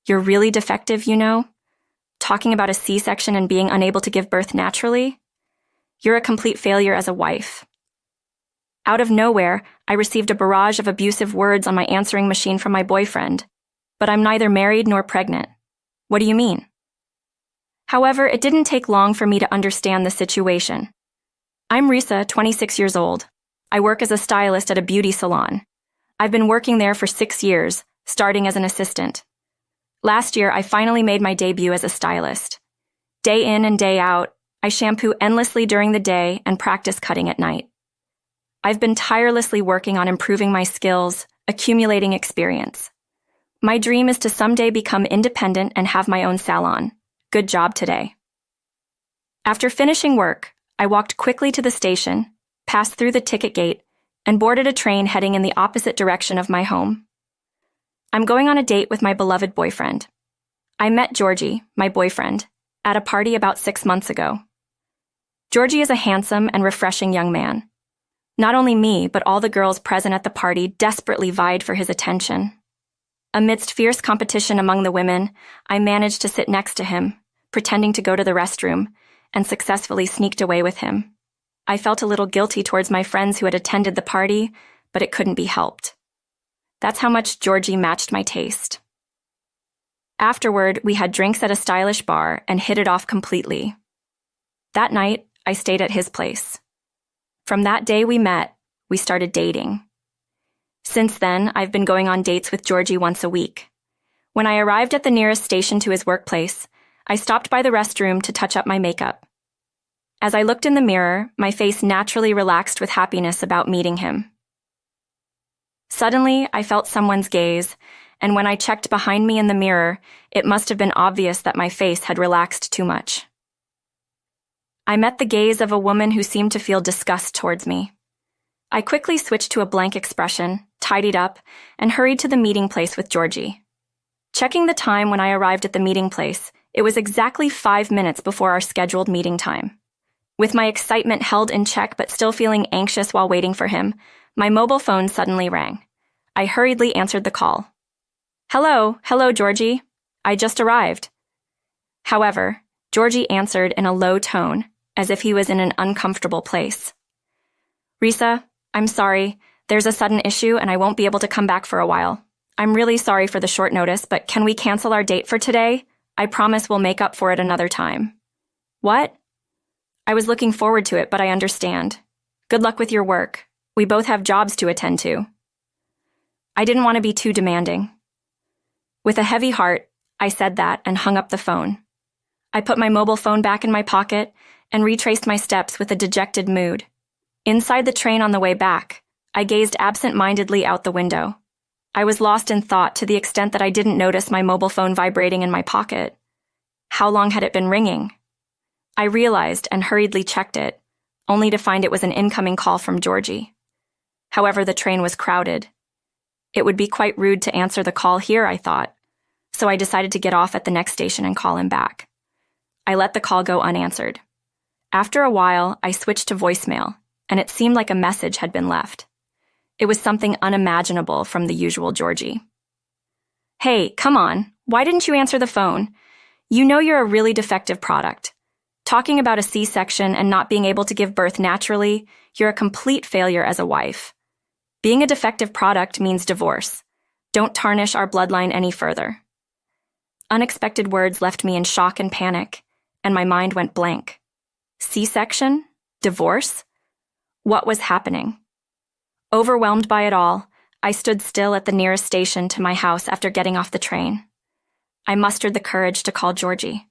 You're really defective, you know? Talking about a C-section and being unable to give birth naturally? You're a complete failure as a wife. Out of nowhere, I received a barrage of abusive words on my answering machine from my boyfriend. But I'm neither married nor pregnant. What do you mean? However, it didn't take long for me to understand the situation. I'm Risa, 26 years old. I work as a stylist at a beauty salon. I've been working there for 6 years, starting as an assistant. Last year, I finally made my debut as a stylist. Day in and day out, I shampoo endlessly during the day and practice cutting at night. I've been tirelessly working on improving my skills, accumulating experience. My dream is to someday become independent and have my own salon. Good job today. After finishing work, I walked quickly to the station, passed through the ticket gate, and boarded a train heading in the opposite direction of my home. I'm going on a date with my beloved boyfriend. I met Georgie, my boyfriend, at a party about 6 months ago. Georgie is a handsome and refreshing young man. Not only me, but all the girls present at the party desperately vied for his attention. Amidst fierce competition among the women, I managed to sit next to him, pretending to go to the restroom, and successfully sneaked away with him. I felt a little guilty towards my friends who had attended the party, but it couldn't be helped. That's how much Georgie matched my taste. Afterward, we had drinks at a stylish bar and hit it off completely. That night, I stayed at his place. From that day we met, we started dating. Since then, I've been going on dates with Georgie once a week. When I arrived at the nearest station to his workplace, I stopped by the restroom to touch up my makeup. As I looked in the mirror, my face naturally relaxed with happiness about meeting him. Suddenly, I felt someone's gaze, and when I checked behind me in the mirror, it must have been obvious that my face had relaxed too much. I met the gaze of a woman who seemed to feel disgust towards me. I quickly switched to a blank expression, tidied up, and hurried to the meeting place with Georgie. Checking the time when I arrived at the meeting place, it was exactly 5 minutes before our scheduled meeting time. With my excitement held in check but still feeling anxious while waiting for him, my mobile phone suddenly rang. I hurriedly answered the call. Hello, Georgie. I just arrived. However, Georgie answered in a low tone, as if he was in an uncomfortable place. Risa, I'm sorry. There's a sudden issue and I won't be able to come back for a while. I'm really sorry for the short notice, but can we cancel our date for today? I promise we'll make up for it another time. What? I was looking forward to it, but I understand. Good luck with your work. We both have jobs to attend to. I didn't want to be too demanding. With a heavy heart, I said that and hung up the phone. I put my mobile phone back in my pocket and retraced my steps with a dejected mood. Inside the train on the way back, I gazed absent-mindedly out the window. I was lost in thought to the extent that I didn't notice my mobile phone vibrating in my pocket. How long had it been ringing? I realized and hurriedly checked it, only to find it was an incoming call from Georgie. However, the train was crowded. It would be quite rude to answer the call here, I thought, so I decided to get off at the next station and call him back. I let the call go unanswered. After a while, I switched to voicemail, and it seemed like a message had been left. It was something unimaginable from the usual Georgie. Hey, come on, why didn't you answer the phone? You know you're a really defective product. Talking about a C-section and not being able to give birth naturally, you're a complete failure as a wife. Being a defective product means divorce. Don't tarnish our bloodline any further. Unexpected words left me in shock and panic, and my mind went blank. C-section? Divorce? What was happening? Overwhelmed by it all, I stood still at the nearest station to my house after getting off the train. I mustered the courage to call Georgie.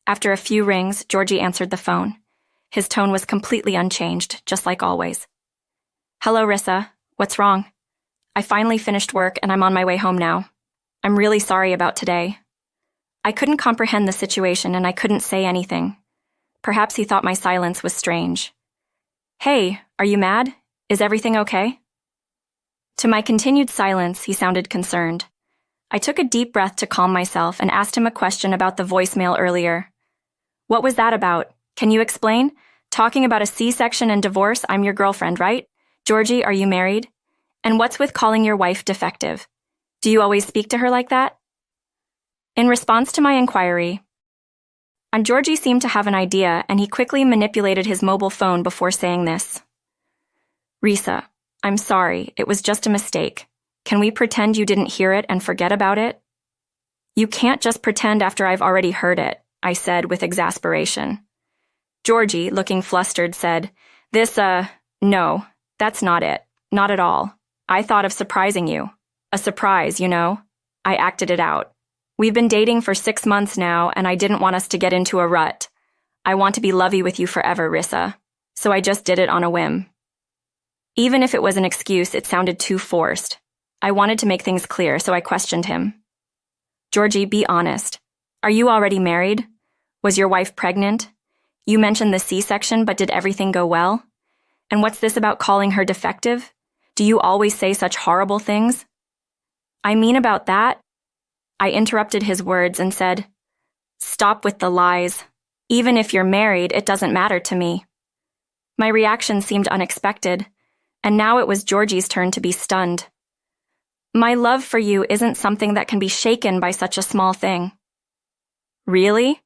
After a few rings, Georgie answered the phone. His tone was completely unchanged, just like always. Hello, Risa. What's wrong? I finally finished work and I'm on my way home now. I'm really sorry about today. I couldn't comprehend the situation and I couldn't say anything. Perhaps he thought my silence was strange. Hey, are you mad? Is everything okay? To my continued silence, he sounded concerned. I took a deep breath to calm myself and asked him a question about the voicemail earlier. What was that about? Can you explain? Talking about a C-section and divorce, I'm your girlfriend, right? Georgie, are you married? And what's with calling your wife defective? Do you always speak to her like that? In response to my inquiry, and Georgie seemed to have an idea, and he quickly manipulated his mobile phone before saying this. Risa, I'm sorry, it was just a mistake. Can we pretend you didn't hear it and forget about it? You can't just pretend after I've already heard it, I said with exasperation. Georgie, looking flustered, said, No, that's not it. Not at all. I thought of surprising you. A surprise, you know. I acted it out. We've been dating for 6 months now, and I didn't want us to get into a rut. I want to be lovey with you forever, Risa. So I just did it on a whim. Even if it was an excuse, it sounded too forced. I wanted to make things clear, so I questioned him. Georgie, be honest. Are you already married? Was your wife pregnant? You mentioned the C-section, but did everything go well? And what's this about calling her defective? Do you always say such horrible things? I mean about that. I interrupted his words and said, Stop with the lies. Even if you're married, it doesn't matter to me. My reaction seemed unexpected, and now it was Georgie's turn to be stunned. My love for you isn't something that can be shaken by such a small thing. Really?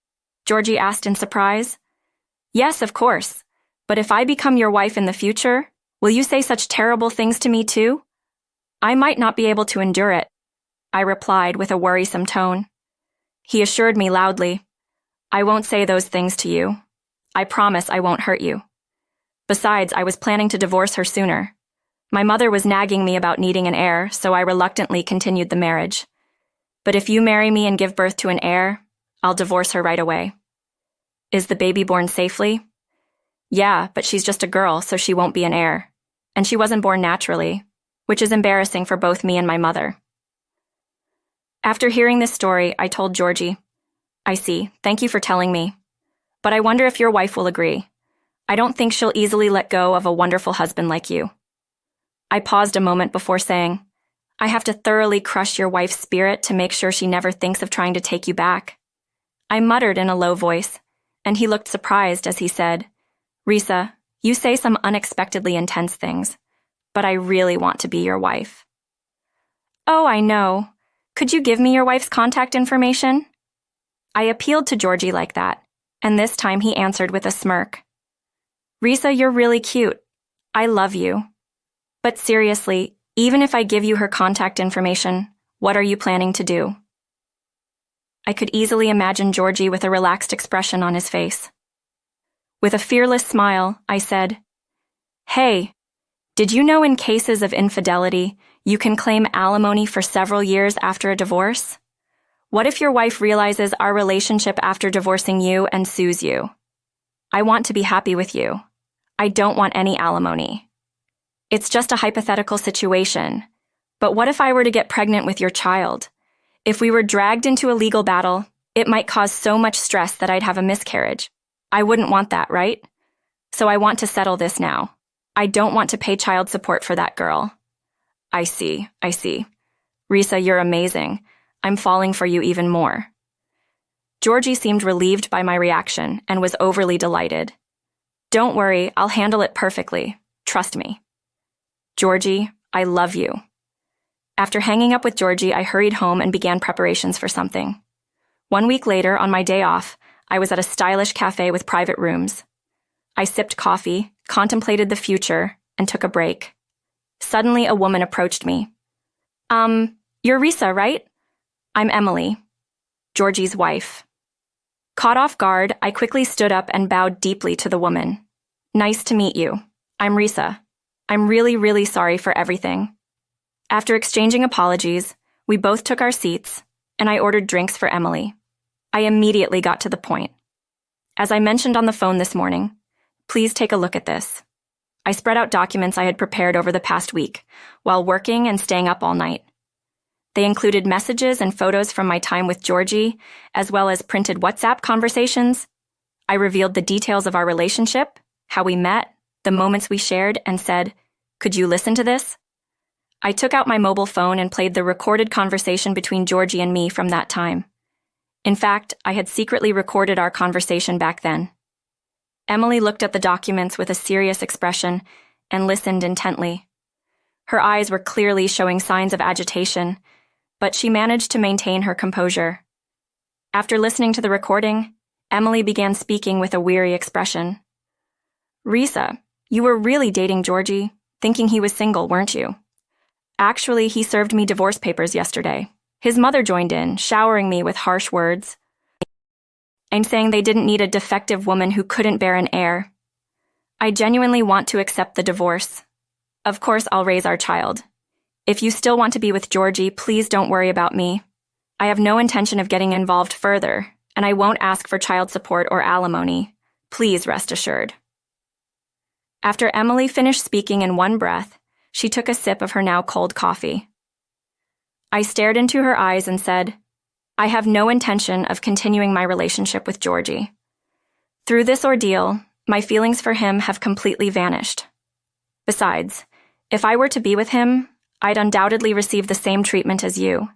Georgie asked in surprise. Yes, of course. But if I become your wife in the future, will you say such terrible things to me too? I might not be able to endure it, I replied with a worrisome tone. He assured me loudly, I won't say those things to you. I promise I won't hurt you. Besides, I was planning to divorce her sooner. My mother was nagging me about needing an heir, so I reluctantly continued the marriage. But if you marry me and give birth to an heir, I'll divorce her right away. Is the baby born safely? Yeah, but she's just a girl, so she won't be an heir. And she wasn't born naturally, which is embarrassing for both me and my mother. After hearing this story, I told Georgie, I see, thank you for telling me. But I wonder if your wife will agree. I don't think she'll easily let go of a wonderful husband like you. I paused a moment before saying, I have to thoroughly crush your wife's spirit to make sure she never thinks of trying to take you back. I muttered in a low voice, and he looked surprised as he said, Risa, you say some unexpectedly intense things, but I really want to be your wife. Oh, I know. Could you give me your wife's contact information? I appealed to Georgie like that, and this time he answered with a smirk. Risa, you're really cute. I love you. But seriously, even if I give you her contact information, what are you planning to do? I could easily imagine Georgie with a relaxed expression on his face. With a fearless smile, I said, Hey, did you know in cases of infidelity, you can claim alimony for several years after a divorce? What if your wife realizes our relationship after divorcing you and sues you? I want to be happy with you. I don't want any alimony. It's just a hypothetical situation. But what if I were to get pregnant with your child? If we were dragged into a legal battle, it might cause so much stress that I'd have a miscarriage. I wouldn't want that, right? So I want to settle this now. I don't want to pay child support for that girl. I see. Risa, you're amazing. I'm falling for you even more. Georgie seemed relieved by my reaction and was overly delighted. Don't worry, I'll handle it perfectly. Trust me. Georgie, I love you. After hanging up with Georgie, I hurried home and began preparations for something. 1 week later, on my day off, I was at a stylish cafe with private rooms. I sipped coffee, contemplated the future, and took a break. Suddenly, a woman approached me. You're Risa, right? I'm Emily, Georgie's wife. Caught off guard, I quickly stood up and bowed deeply to the woman. Nice to meet you. I'm Risa. I'm really, really sorry for everything. After exchanging apologies, we both took our seats, and I ordered drinks for Emily. I immediately got to the point. As I mentioned on the phone this morning, please take a look at this. I spread out documents I had prepared over the past week, while working and staying up all night. They included messages and photos from my time with Georgie, as well as printed WhatsApp conversations. I revealed the details of our relationship, how we met, the moments we shared, and said, Could you listen to this? I took out my mobile phone and played the recorded conversation between Georgie and me from that time. In fact, I had secretly recorded our conversation back then. Emily looked at the documents with a serious expression and listened intently. Her eyes were clearly showing signs of agitation, but she managed to maintain her composure. After listening to the recording, Emily began speaking with a weary expression. Risa, you were really dating Georgie, thinking he was single, weren't you? Actually, he served me divorce papers yesterday. His mother joined in, showering me with harsh words. I'm saying they didn't need a defective woman who couldn't bear an heir. I genuinely want to accept the divorce. Of course, I'll raise our child. If you still want to be with Georgie, please don't worry about me. I have no intention of getting involved further, and I won't ask for child support or alimony. Please rest assured. After Emily finished speaking in one breath, she took a sip of her now cold coffee. I stared into her eyes and said, I have no intention of continuing my relationship with Georgie. Through this ordeal, my feelings for him have completely vanished. Besides, if I were to be with him, I'd undoubtedly receive the same treatment as you,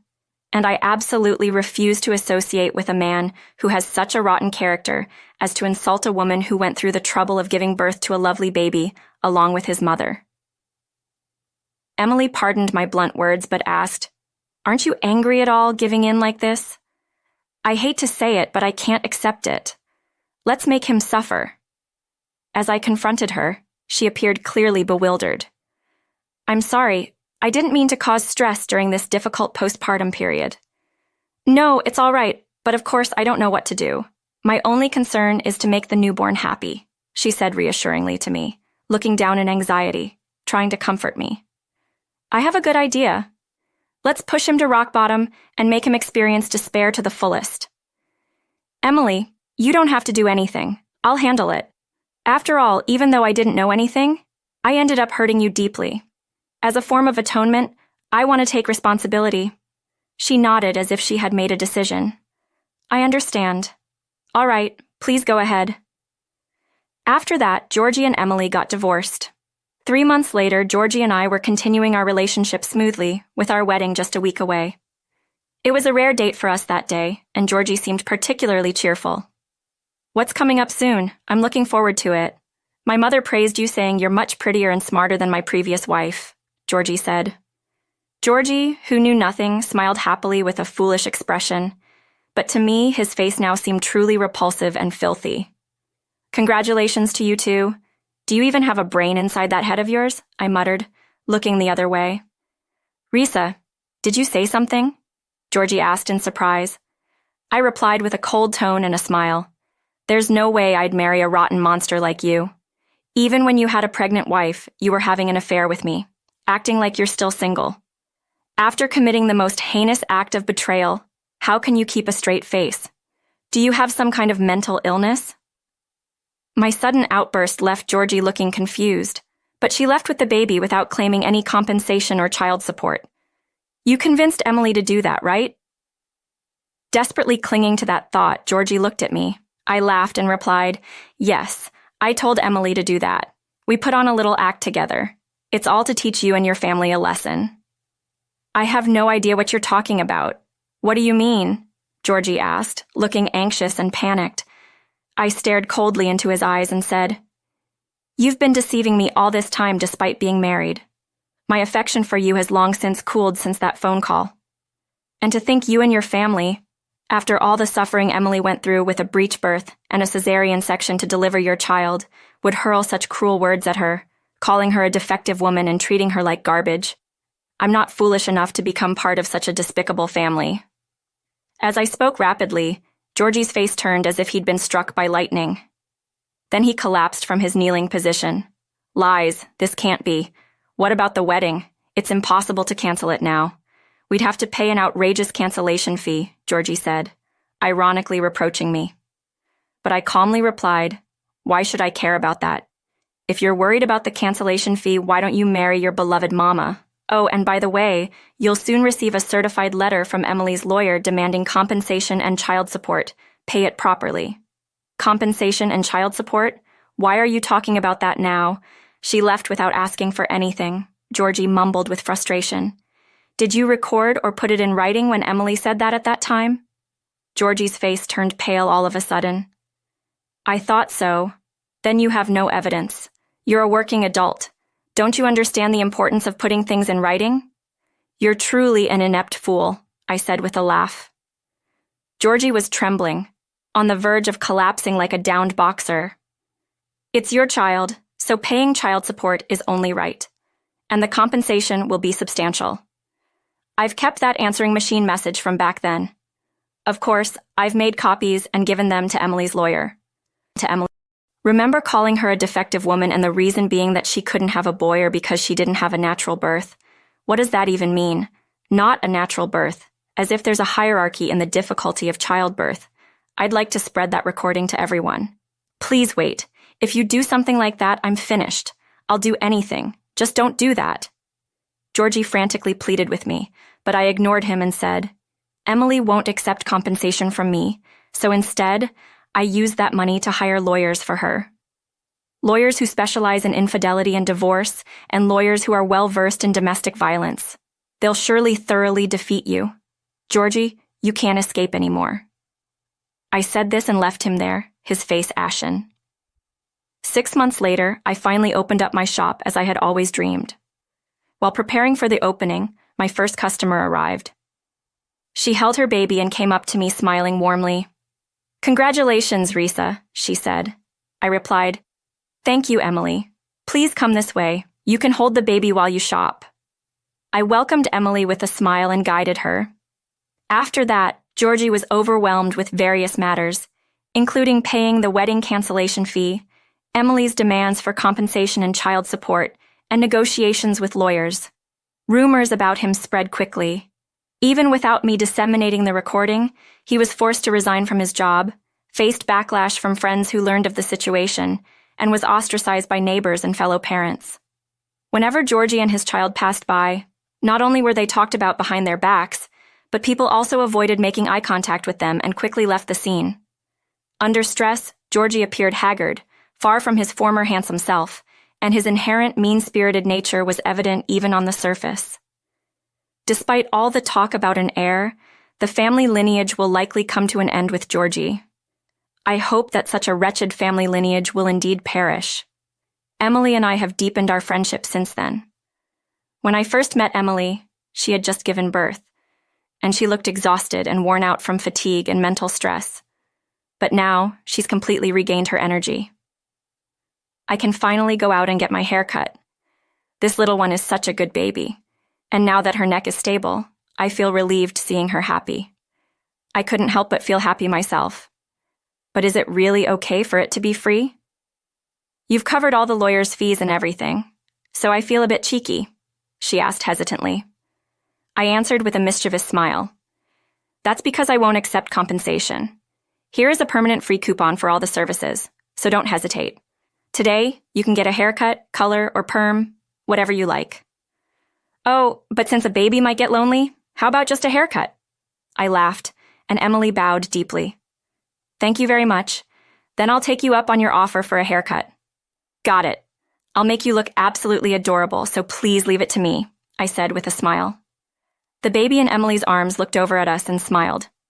and I absolutely refuse to associate with a man who has such a rotten character as to insult a woman who went through the trouble of giving birth to a lovely baby along with his mother. Emily pardoned my blunt words but asked, Aren't you angry at all giving in like this? I hate to say it, but I can't accept it. Let's make him suffer. As I confronted her, she appeared clearly bewildered. I'm sorry, I didn't mean to cause stress during this difficult postpartum period. No, it's all right, but of course I don't know what to do. My only concern is to make the newborn happy, she said reassuringly to me, looking down in anxiety, trying to comfort me. I have a good idea. Let's push him to rock bottom and make him experience despair to the fullest. Emily, you don't have to do anything. I'll handle it. After all, even though I didn't know anything, I ended up hurting you deeply. As a form of atonement, I want to take responsibility. She nodded as if she had made a decision. I understand. All right, please go ahead. After that, Georgie and Emily got divorced. 3 months later, Georgie and I were continuing our relationship smoothly, with our wedding just a week away. It was a rare date for us that day, and Georgie seemed particularly cheerful. What's coming up soon? I'm looking forward to it. My mother praised you, saying you're much prettier and smarter than my previous wife, Georgie said. Georgie, who knew nothing, smiled happily with a foolish expression, but to me, his face now seemed truly repulsive and filthy. Congratulations to you two. Do you even have a brain inside that head of yours? I muttered, looking the other way. Risa, did you say something? Georgie asked in surprise. I replied with a cold tone and a smile. There's no way I'd marry a rotten monster like you. Even when you had a pregnant wife, you were having an affair with me, acting like you're still single. After committing the most heinous act of betrayal, how can you keep a straight face? Do you have some kind of mental illness? My sudden outburst left Georgie looking confused, but she left with the baby without claiming any compensation or child support. You convinced Emily to do that, right? Desperately clinging to that thought, Georgie looked at me. I laughed and replied, Yes, I told Emily to do that. We put on a little act together. It's all to teach you and your family a lesson. I have no idea what you're talking about. What do you mean? Georgie asked, looking anxious and panicked. I stared coldly into his eyes and said, You've been deceiving me all this time despite being married. My affection for you has long since cooled since that phone call. And to think you and your family, after all the suffering Emily went through with a breech birth and a cesarean section to deliver your child, would hurl such cruel words at her, calling her a defective woman and treating her like garbage. I'm not foolish enough to become part of such a despicable family. As I spoke rapidly, Georgie's face turned as if he'd been struck by lightning. Then he collapsed from his kneeling position. Lies, this can't be. What about the wedding? It's impossible to cancel it now. We'd have to pay an outrageous cancellation fee, Georgie said, ironically reproaching me. But I calmly replied, Why should I care about that? If you're worried about the cancellation fee, why don't you marry your beloved mama? Oh, and by the way, you'll soon receive a certified letter from Emily's lawyer demanding compensation and child support. Pay it properly. Compensation and child support? Why are you talking about that now? She left without asking for anything, Georgie mumbled with frustration. Did you record or put it in writing when Emily said that at that time? Georgie's face turned pale all of a sudden. I thought so. Then you have no evidence. You're a working adult. Don't you understand the importance of putting things in writing? You're truly an inept fool, I said with a laugh. Georgie was trembling, on the verge of collapsing like a downed boxer. It's your child, so paying child support is only right, and the compensation will be substantial. I've kept that answering machine message from back then. Of course, I've made copies and given them to Emily's lawyer. Remember calling her a defective woman and the reason being that she couldn't have a boy or because she didn't have a natural birth? What does that even mean? Not a natural birth, as if there's a hierarchy in the difficulty of childbirth. I'd like to spread that recording to everyone. Please wait. If you do something like that, I'm finished. I'll do anything. Just don't do that. Georgie frantically pleaded with me, but I ignored him and said, Emily won't accept compensation from me, so instead, I used that money to hire lawyers for her. Lawyers who specialize in infidelity and divorce, and lawyers who are well-versed in domestic violence. They'll surely thoroughly defeat you. Georgie, you can't escape anymore. I said this and left him there, his face ashen. 6 months later, I finally opened up my shop as I had always dreamed. While preparing for the opening, my first customer arrived. She held her baby and came up to me smiling warmly. Congratulations, Risa, she said. I replied, Thank you, Emily. Please come this way. You can hold the baby while you shop. I welcomed Emily with a smile and guided her. After that, Georgie was overwhelmed with various matters, including paying the wedding cancellation fee, Emily's demands for compensation and child support, and negotiations with lawyers. Rumors about him spread quickly. Even without me disseminating the recording, he was forced to resign from his job, faced backlash from friends who learned of the situation, and was ostracized by neighbors and fellow parents. Whenever Georgie and his child passed by, not only were they talked about behind their backs, but people also avoided making eye contact with them and quickly left the scene. Under stress, Georgie appeared haggard, far from his former handsome self, and his inherent mean-spirited nature was evident even on the surface. Despite all the talk about an heir, the family lineage will likely come to an end with Georgie. I hope that such a wretched family lineage will indeed perish. Emily and I have deepened our friendship since then. When I first met Emily, she had just given birth, and she looked exhausted and worn out from fatigue and mental stress. But now, she's completely regained her energy. I can finally go out and get my hair cut. This little one is such a good baby, and now that her neck is stable, I feel relieved seeing her happy. I couldn't help but feel happy myself. But is it really okay for it to be free? You've covered all the lawyer's fees and everything, so I feel a bit cheeky, she asked hesitantly. I answered with a mischievous smile. That's because I won't accept compensation. Here is a permanent free coupon for all the services, so don't hesitate. Today, you can get a haircut, color, or perm, whatever you like. Oh, but since a baby might get lonely, how about just a haircut? I laughed, and Emily bowed deeply. Thank you very much. Then I'll take you up on your offer for a haircut. Got it. I'll make you look absolutely adorable, so please leave it to me, I said with a smile. The baby in Emily's arms looked over at us and smiled,